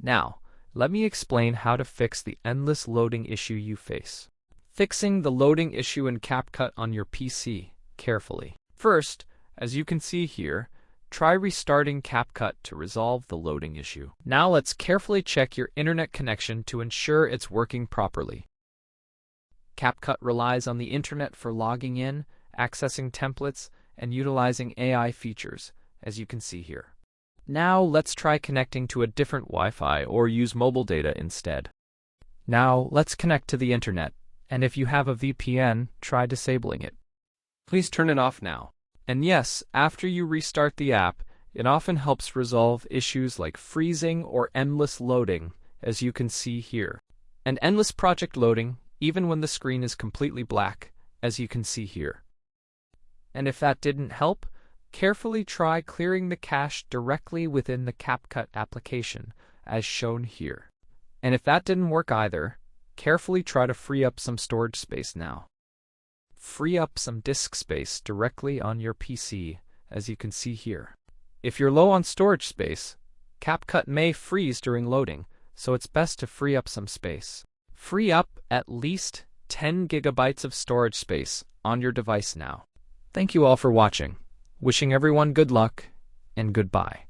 Now, let me explain how to fix the endless loading issue you face. Fixing the loading issue in CapCut on your PC carefully. First, as you can see here, try restarting CapCut to resolve the loading issue. Now let's carefully check your internet connection to ensure it's working properly. CapCut relies on the internet for logging in, accessing templates, and utilizing AI features, as you can see here. Now let's try connecting to a different Wi-Fi or use mobile data instead. Now let's connect to the internet, and if you have a VPN, try disabling it. Please turn it off now. And yes, after you restart the app, it often helps resolve issues like freezing or endless loading, as you can see here. And endless project loading, even when the screen is completely black, as you can see here. And if that didn't help, carefully try clearing the cache directly within the CapCut application, as shown here. And if that didn't work either, carefully try to free up some storage space now. Free up some disk space directly on your PC, as you can see here. If you're low on storage space, CapCut may freeze during loading, so it's best to free up some space. Free up at least 10 gigabytes of storage space on your device now. Thank you all for watching. Wishing everyone good luck and goodbye.